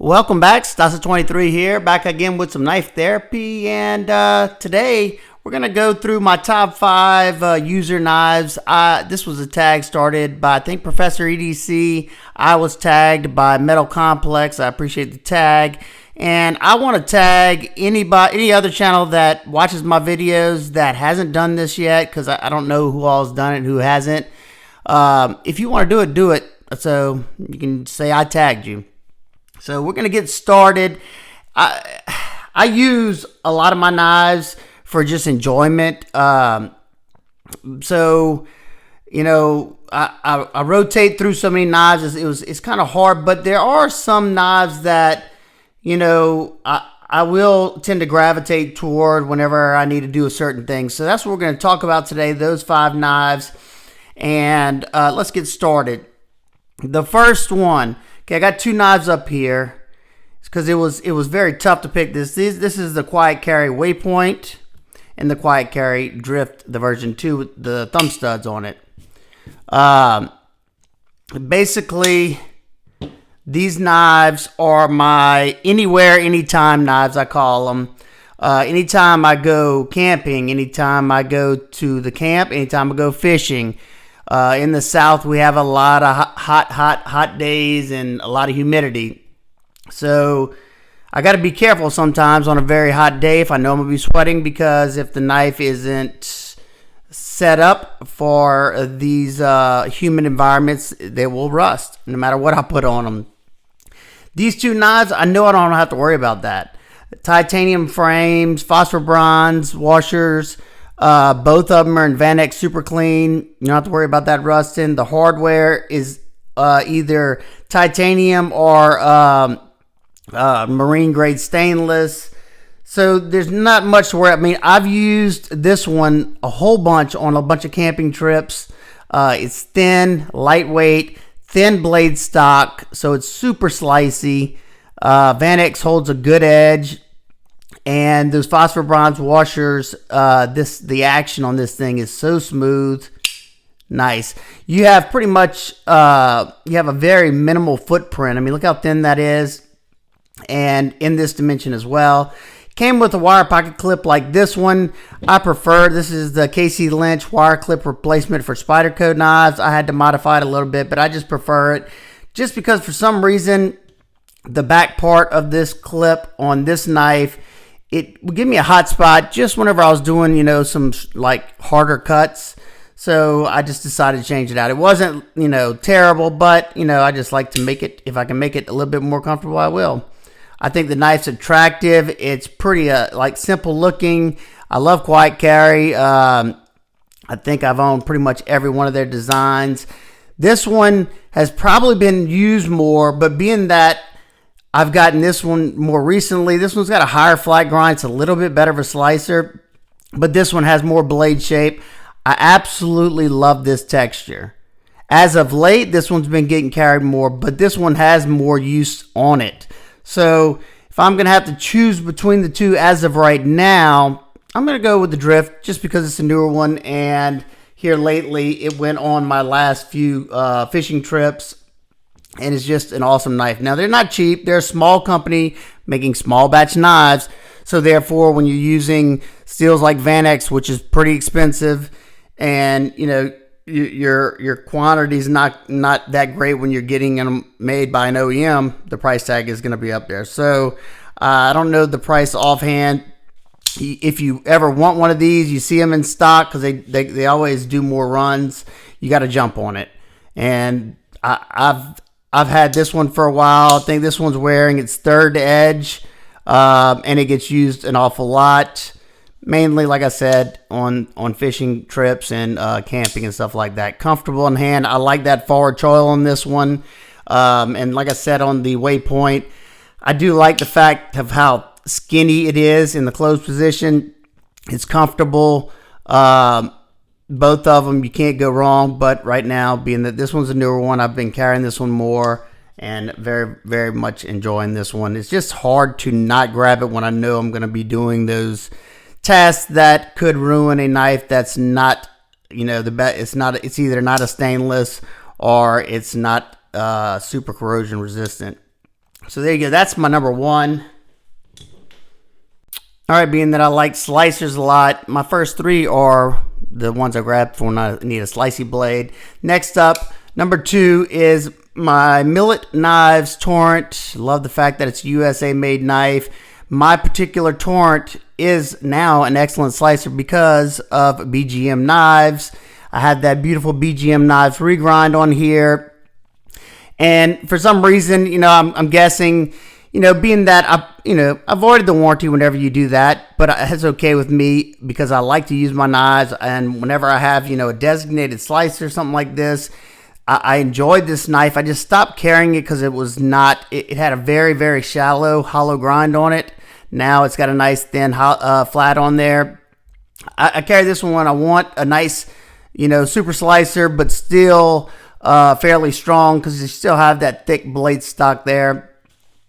Welcome back, Stasa23 here, back again with some knife therapy, and today we're going to go through my top 5 user knives. This was a tag started by, I think, Professor EDC. I was tagged by Metal Complex. I appreciate the tag, and I want to tag any other channel that watches my videos that hasn't done this yet, because I don't know who all's done it and who hasn't. If you want to do it, so you can say I tagged you. So we're going to get started. I use a lot of my knives for just enjoyment. So, you know, I rotate through so many knives. It's kind of hard, but there are some knives that, you know, I will tend to gravitate toward whenever I need to do a certain thing. So that's what we're going to talk about today, those 5 knives. And let's get started. The first one. Okay, I got 2 knives up here. It's because it was very tough to pick this. This is the Quiet Carry Waypoint and the Quiet Carry Drift, the version 2 with the thumb studs on it. Basically, these knives are my anywhere, anytime knives, I call them. Anytime I go camping, anytime I go to the camp, anytime I go fishing. In the South, we have a lot of hot days and a lot of humidity. So I got to be careful sometimes on a very hot day if I know I'm going to be sweating, because if the knife isn't set up for these humid environments, they will rust no matter what I put on them. These 2 knives, I know I don't have to worry about that. Titanium frames, phosphor bronze washers. Both of them are in Vanex Super Clean. You don't have to worry about that rusting. The hardware is either titanium or marine grade stainless. So there's not much to worry. I mean, I've used this one a whole bunch on a bunch of camping trips. It's thin, lightweight, thin blade stock, so it's super slicey. Vanex holds a good edge. And those phosphor bronze washers, the action on this thing is so smooth. Nice. You have pretty much, you have a very minimal footprint. I mean, look how thin that is. And in this dimension as well. Came with a wire pocket clip like this one. I prefer, this is the KC Lynch wire clip replacement for Spyderco knives. I had to modify it a little bit, but I just prefer it. Just because for some reason, the back part of this clip on this knife, it would give me a hot spot just whenever I was doing, you know, some like harder cuts. So I just decided to change it out. It wasn't, you know, terrible, but, you know, I just like to make it, if I can make it a little bit more comfortable, I will. I think the knife's attractive. It's pretty, like, simple looking. I love Quiet Carry. I think I've owned pretty much every one of their designs. This one has probably been used more, but being that I've gotten this one more recently. This one's got a higher flat grind. It's a little bit better of a slicer, but this one has more blade shape. I absolutely love this texture. As of late, this one's been getting carried more, but this one has more use on it. So if I'm going to have to choose between the 2 as of right now, I'm going to go with the Drift just because it's a newer one, and here lately it went on my last few fishing trips. And it's just an awesome knife. Now, they're not cheap. They're a small company making small batch knives. So, therefore, when you're using steels like Vanex, which is pretty expensive, and, you know, your quantity is not that great when you're getting them made by an OEM, the price tag is going to be up there. So, I don't know the price offhand. If you ever want one of these, you see them in stock because they always do more runs. You got to jump on it. And I've had this one for a while. I think this one's wearing its 3rd edge, and it gets used an awful lot. Mainly, like I said, on fishing trips and camping and stuff like that. Comfortable in hand. I like that forward choil on this one. And like I said, on the Waypoint, I do like the fact of how skinny it is in the closed position. It's comfortable. Both of them, you can't go wrong, but right now, being that this one's a newer one, I've been carrying this one more and very, very much enjoying this one. It's just hard to not grab it when I know I'm going to be doing those tests that could ruin a knife that's not, you know, the best. It's either not a stainless or it's not super corrosion resistant. So there you go. That's my number one. All right, being that I like slicers a lot, my first three are the ones I grabbed for when I need a slicey blade. Next up, number two is my Millet Knives Torrent. Love the fact that it's a USA-made knife. My particular Torrent is now an excellent slicer because of BGM knives. I have that beautiful BGM knives regrind on here. And for some reason, I'm guessing, being that I avoided the warranty whenever you do that, but it's okay with me because I like to use my knives. And whenever I have, a designated slicer or something like this, I enjoyed this knife. I just stopped carrying it because it had a very, very shallow hollow grind on it. Now it's got a nice thin flat on there. I carry this one when I want a nice, super slicer, but still fairly strong because you still have that thick blade stock there.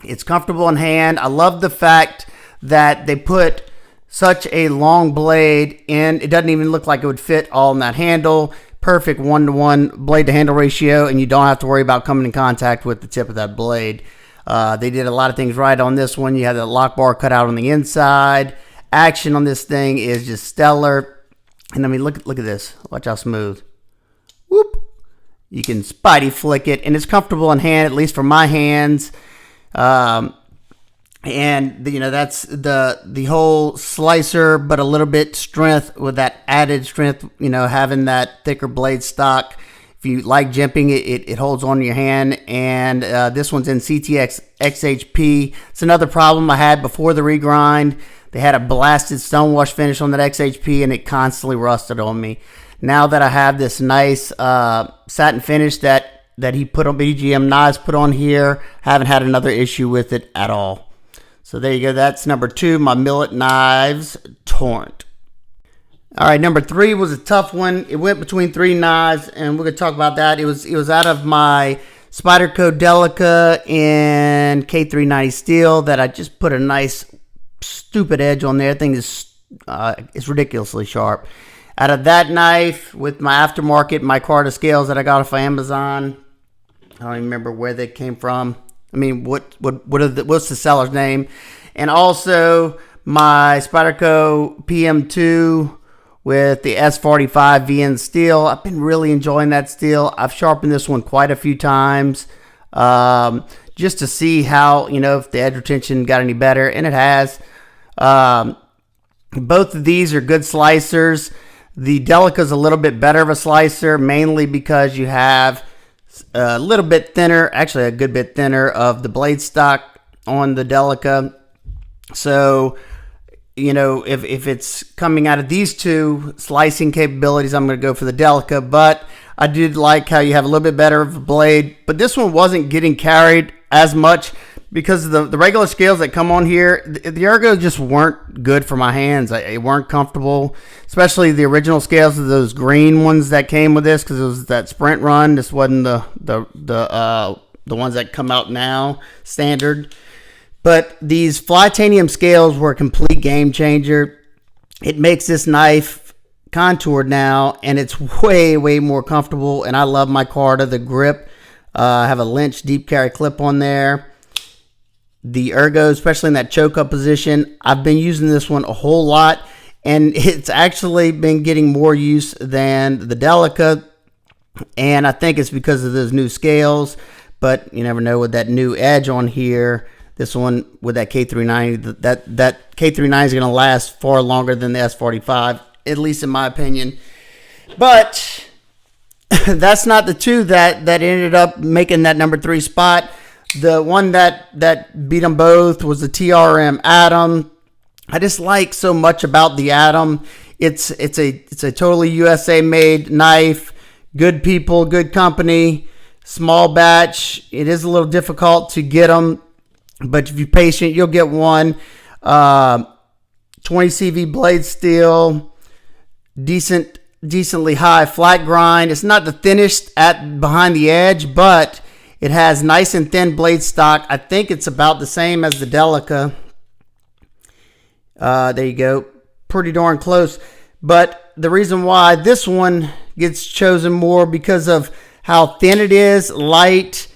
It's comfortable in hand. I love the fact that they put such a long blade in. It doesn't even look like it would fit all in that handle. Perfect 1-to-1 blade to handle ratio, and you don't have to worry about coming in contact with the tip of that blade. They did a lot of things right on this one. You have the lock bar cut out on the inside. Action on this thing is just stellar. And I mean, look at this. Watch how smooth. Whoop. You can spidey flick it, and it's comfortable in hand, at least for my hands. And that's the whole slicer, but a little bit strength with that added strength, having that thicker blade stock. If you like jimping, it holds on your hand. And this one's in CTX XHP. It's another problem I had before the regrind. They had a blasted stonewash finish on that XHP, and it constantly rusted on me. Now that I have this nice satin finish that he put on BGM knives put on here, haven't had another issue with it at all. So there you go. That's number two, my Millet Knives Torrent. All right, number three was a tough one. It went between three knives, and we're gonna talk about that. It was out of my Spyderco Delica in K390 steel that I just put a nice stupid edge on there. The thing is ridiculously sharp. Out of that knife with my aftermarket micarta scales that I got off of Amazon. I don't even remember where they came from. I mean, what's the seller's name? And also my Spyderco PM2 with the S45 VN steel. I've been really enjoying that steel. I've sharpened this one quite a few times just to see how, if the edge retention got any better, and it has. Both of these are good slicers. The Delica is a little bit better of a slicer, mainly because you have a little bit thinner, actually a good bit thinner of the blade stock on the Delica. So, if it's coming out of these two slicing capabilities, I'm going to go for the Delica. But I did like how you have a little bit better of a blade. But this one wasn't getting carried as much because the regular scales that come on here, the ergos just weren't good for my hands. They weren't comfortable, especially the original scales of those green ones that came with this because it was that Sprint run. This wasn't the ones that come out now standard. But these Flytanium scales were a complete game changer. It makes this knife contoured now, and it's way, way more comfortable. And I love my micarta, the grip. I have a Lynch deep carry clip on there. The ergo, especially in that choke up position, I've been using this one a whole lot, and it's actually been getting more use than the Delica, and I think it's because of those new scales, but you never know with that new edge on here. This one with that K390, that K390 is going to last far longer than the S45, at least in my opinion. But that's not the two that ended up making that number three spot. The one that beat them both was the TRM Atom. I just like so much about the Atom. It's a totally USA made knife. Good people, good company, small batch. It is a little difficult to get them, but if you're patient, you'll get one. 20 CV blade steel, decently high flat grind. It's not the thinnest behind the edge, but it has nice and thin blade stock. I think it's about the same as the Delica. There you go. Pretty darn close. But the reason why this one gets chosen more because of how thin it is, light,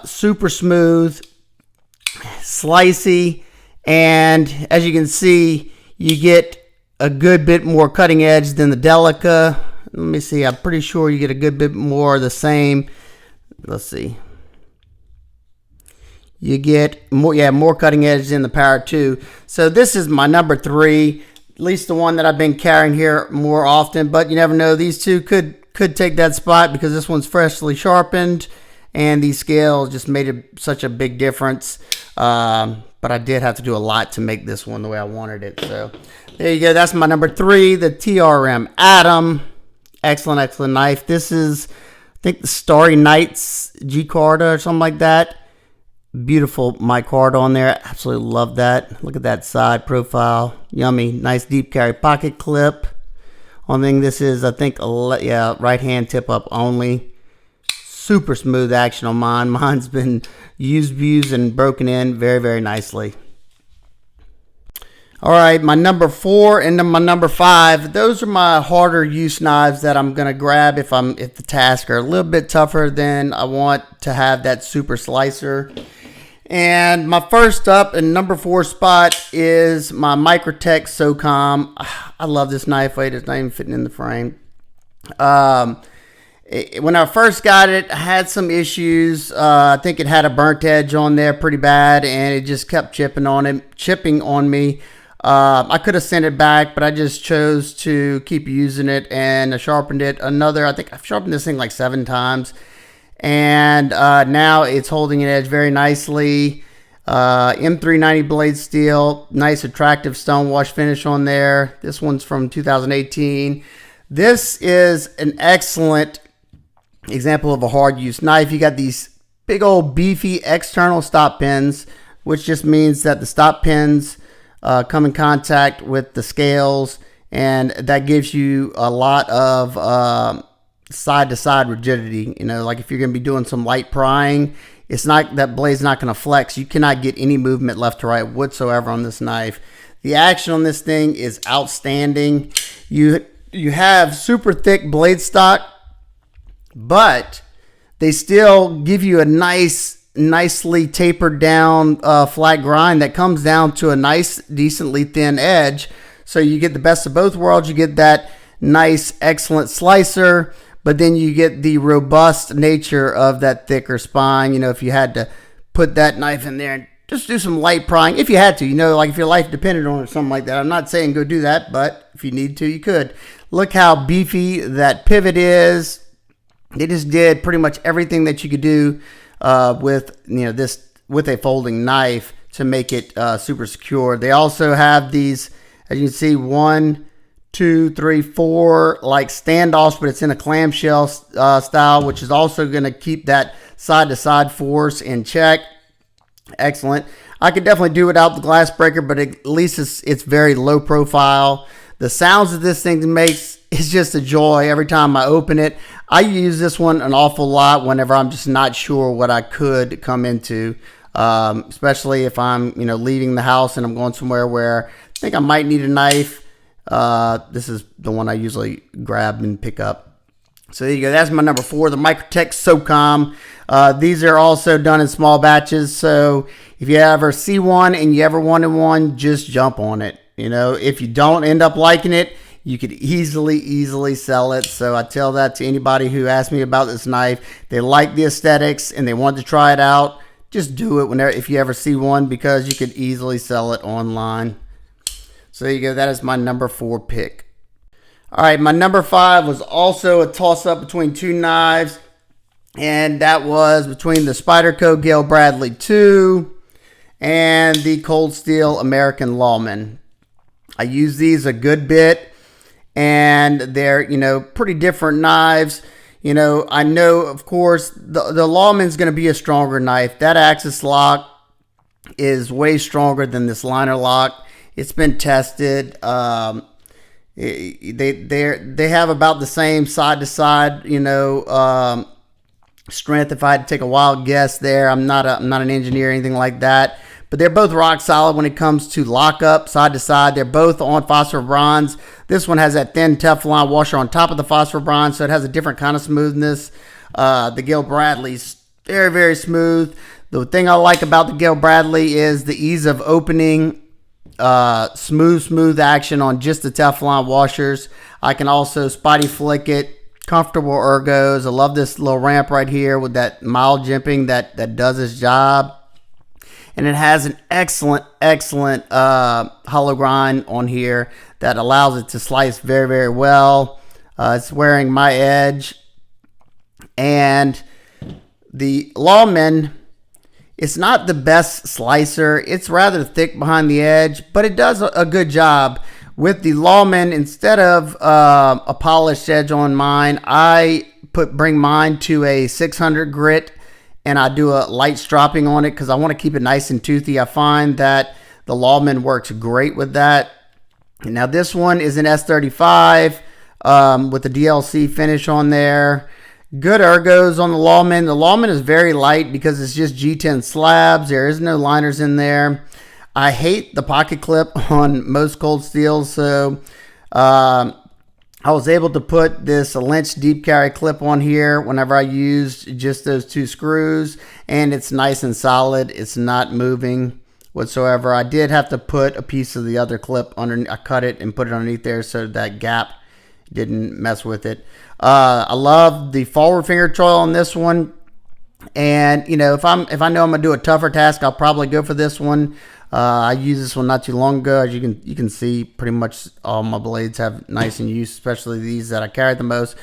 super smooth. slicey, and as you can see, you get a good bit more cutting edge than the Delica. Let me see, I'm pretty sure you get a good bit more of the same. Let's see. You get more, yeah, more cutting edge than the Power 2. So this is my number 3, at least the one that I've been carrying here more often, but you never know, these two could take that spot because this one's freshly sharpened and these scales just made such a big difference. But I did have to do a lot to make this one the way I wanted it. So there you go. That's my number 3, the TRM Atom. Excellent, excellent knife. This is, I think, the Starry Nights G-Carta or something like that. Beautiful mic-card on there. Absolutely love that. Look at that side profile. Yummy. Nice deep carry pocket clip. Only thing this is, I think, right hand tip up only. Super smooth action on mine. Mine's been used and broken in very, very nicely. All right, my number 4 and then my number 5. Those are my harder use knives that I'm gonna grab if the tasks are a little bit tougher than I want to have that super slicer. And my first up and number 4 spot is my Microtech Socom. I love this knife. Wait, it's not even fitting in the frame. When I first got it, I had some issues. I think it had a burnt edge on there pretty bad, and it just kept chipping on me. I could have sent it back, but I just chose to keep using it, and I sharpened it I think I've sharpened this thing like 7 times, and now it's holding an edge very nicely. M390 blade steel, nice attractive stonewash finish on there. This one's from 2018. This is an excellent example of a hard use knife. You got these big old beefy external stop pins, which just means that the stop pins come in contact with the scales, and that gives you a lot of side to side rigidity. You know, like if you're going to be doing some light prying, it's not, that blade's not going to flex. You cannot get any movement left to right whatsoever on this knife. The action on this thing is outstanding. You have super thick blade stock, but they still give you a nicely tapered down flat grind that comes down to a nice, decently thin edge. So you get the best of both worlds. You get that nice, excellent slicer, but then you get the robust nature of that thicker spine. You know, if you had to put that knife in there and just do some light prying, if you had to, you know, like if your life depended on it or something like that. I'm not saying go do that, but if you need to, you could. Look how beefy that pivot is. They just did pretty much everything that you could do with, you know, with a folding knife to make it super secure. They also have these, as you can see, 1, 2, 3, 4 like standoffs, but it's in a clamshell style, which is also going to keep that side to side force in check. Excellent. I could definitely do without the glass breaker, but at least it's very low profile. The sounds that this thing makes is just a joy every time I open it. I use this one an awful lot whenever I'm just not sure what I could come into, especially if I'm, you know, leaving the house and I'm going somewhere where I think I might need a knife. This is the one I usually grab and pick up. So there you go. That's my number 4, the Microtech Socom. These are also done in small batches. So if you ever see one and you ever wanted one, just jump on it. You know, if you don't end up liking it, you could easily sell it. So I tell that to anybody who asks me about this knife. They like the aesthetics and they want to try it out. Just do it if you ever see one, because you could easily sell it online. So there you go. That is my number 4 pick. All right, my number 5 was also a toss-up between 2 knives, and that was between the Spyderco Gale Bradley 2 and the Cold Steel American Lawman. I use these a good bit, and they're, you know, pretty different knives. You know, I know, of course, the Lawman's going to be a stronger knife. That axis lock is way stronger than this liner lock. It's been tested. They have about the same side to side, you know, strength. If I had to take a wild guess there, I'm not an engineer or anything like that. But they're both rock solid when it comes to lockup side to side. They're both on phosphor bronze. This one has that thin Teflon washer on top of the phosphor bronze, so it has a different kind of smoothness. The Gale Bradley's very, very smooth. The thing I like about the Gale Bradley is the ease of opening, smooth action on just the Teflon washers. I can also spotty flick it, comfortable ergos. I love this little ramp right here with that mild jimping that does its job. And it has an excellent hollow grind on here that allows it to slice very well. It's wearing my edge. And the Lawman, it's not the best slicer. It's rather thick behind the edge, but it does a good job. With the Lawman, instead of a polished edge on mine, I bring mine to a 600 grit, and I do a light stropping on it because I want to keep it nice and toothy. I find that the Lawman works great with that. Now this one is an S35 with the DLC finish on there. Good ergos on the Lawman. The Lawman is very light because it's just G10 slabs. There is no liners in there. I hate the pocket clip on most cold steels, so I was able to put this Lynch deep carry clip on here whenever I used just those 2 screws, and it's nice and solid. It's not moving whatsoever. I did have to put a piece of the other clip under. I cut it and put it underneath there so that gap didn't mess with it. I love the forward finger choil on this one, and you know, if I know I'm gonna do a tougher task, I'll probably go for this one. I used this one not too long ago. As you can see, pretty much all my blades have nice in use, especially these that I carry the most.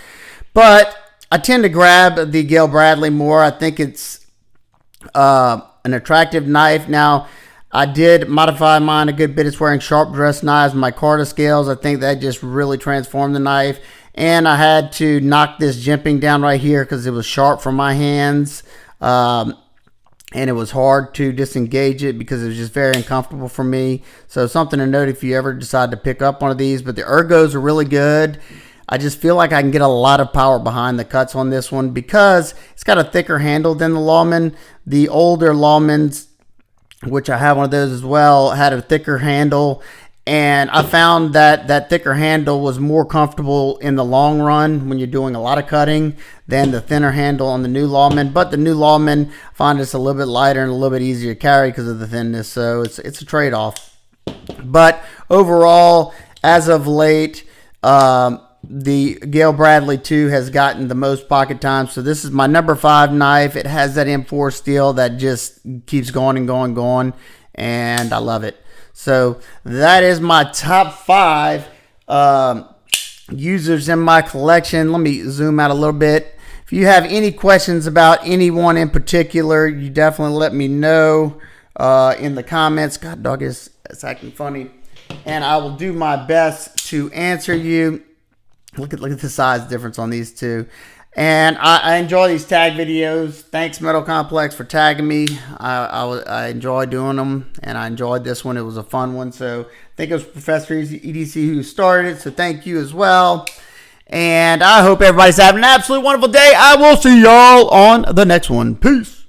But I tend to grab the Gale Bradley more. I think it's an attractive knife. Now, I did modify mine a good bit. It's wearing sharp dress knives, micarta scales. I think that just really transformed the knife. And I had to knock this jimping down right here because it was sharp for my hands. And it was hard to disengage it because it was just very uncomfortable for me. So something to note if you ever decide to pick up one of these. But the ergos are really good. I just feel like I can get a lot of power behind the cuts on this one because it's got a thicker handle than the Lawman. The older Lawmans, which I have one of those as well, had a thicker handle. And I found that that thicker handle was more comfortable in the long run when you're doing a lot of cutting than the thinner handle on the new Lawman. But the new Lawman, I find it's a little bit lighter and a little bit easier to carry because of the thinness. So it's a trade-off. But overall, as of late, the Gale Bradley 2 has gotten the most pocket time. So this is my number 5 knife. It has that M4 steel that just keeps going and going. And I love it. So that is my top 5 users in my collection. Let me zoom out a little bit. If you have any questions about anyone in particular, you definitely let me know in the comments. God dog, it's acting funny. And I will do my best to answer you. Look at the size difference on these two. And I enjoy these tag videos. Thanks, Metal Complex, for tagging me. I enjoy doing them, and I enjoyed this one. It was a fun one. So I think it was Professor EDC who started it. So thank you as well. And I hope everybody's having an absolutely wonderful day. I will see y'all on the next one. Peace.